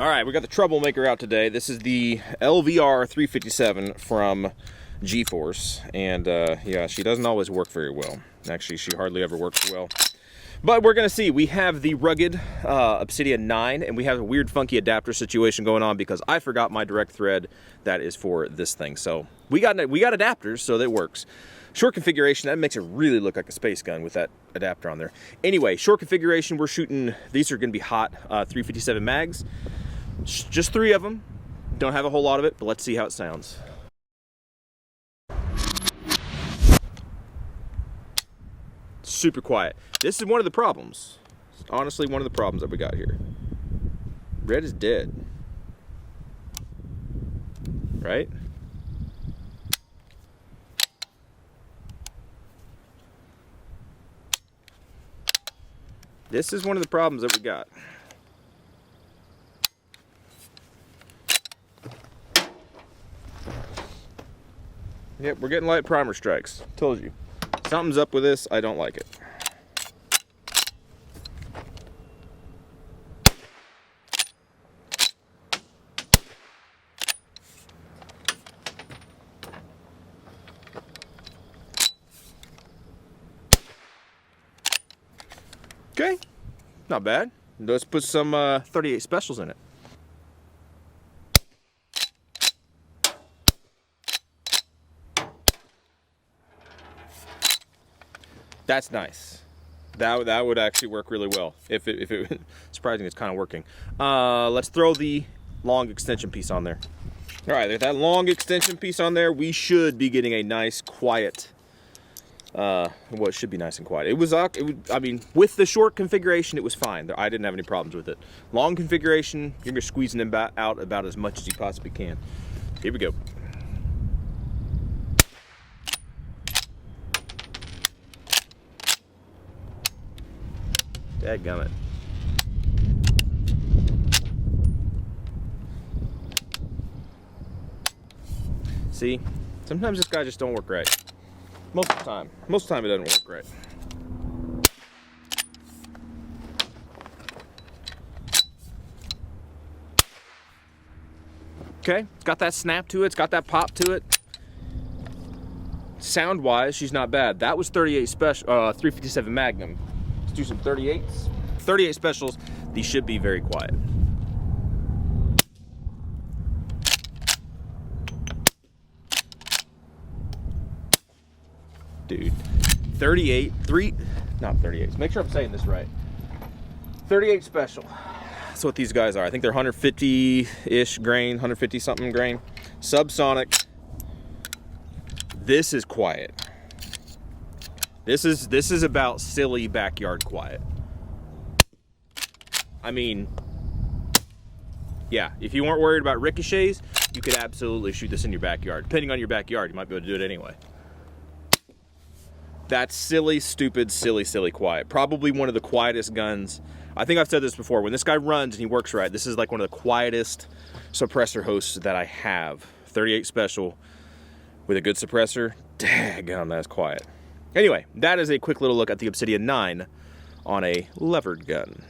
All right, we got the troublemaker out today. This is the LVR357 from GForce, and yeah, she doesn't always work very well. Actually, she hardly ever works well. But we're gonna see. We have the Rugged Obsidian 9, and we have a weird, funky adapter situation going on because I forgot my direct thread that is for this thing. So we got adapters, so that works. Short configuration, that makes it really look like a space gun with that adapter on there. Anyway, short configuration, we're shooting, these are gonna be hot 357 mags. Just 3 of them. Don't have a whole lot of it, but let's see how it sounds. Super quiet. This is one of the problems. It's honestly one of the problems that we got here. Red is dead. Right? This is one of the problems that we got. Yep, we're getting light primer strikes. Told you. Something's up with this. I don't like it. Okay, not bad. Let's put some 38 specials in it. That's nice. That would actually work really well. If it surprising, it's kind of working. Let's throw the long extension piece on there. All right, with that long extension piece on there, we should be getting a nice, quiet. Well, it should be nice and quiet. I mean, with the short configuration, it was fine. I didn't have any problems with it. Long configuration, you're just squeezing them out about as much as you possibly can. Here we go. Dadgummit. See, sometimes this guy just don't work right. Most of the time. Most of the time it doesn't work right. Okay, it's got that snap to it, it's got that pop to it. Sound-wise, she's not bad. That was 38 special, 357 Magnum. Let's do some 38s. 38 specials, these should be very quiet. Dude, 38, not 38s, make sure I'm saying this right. 38 special, that's what these guys are. I think they're 150-ish grain, 150 something grain. Subsonic. This is quiet. This is about silly backyard quiet. I mean, yeah, if you weren't worried about ricochets, you could absolutely shoot this in your backyard. Depending on your backyard, you might be able to do it anyway. That's silly, stupid, silly quiet. Probably one of the quietest guns. I think I've said this before. When this guy runs and he works right, this is like one of the quietest suppressor hosts that I have. 38 special with a good suppressor. Daggone, that's quiet. Anyway, that is a quick little look at the Obsidian 9 on a levered gun.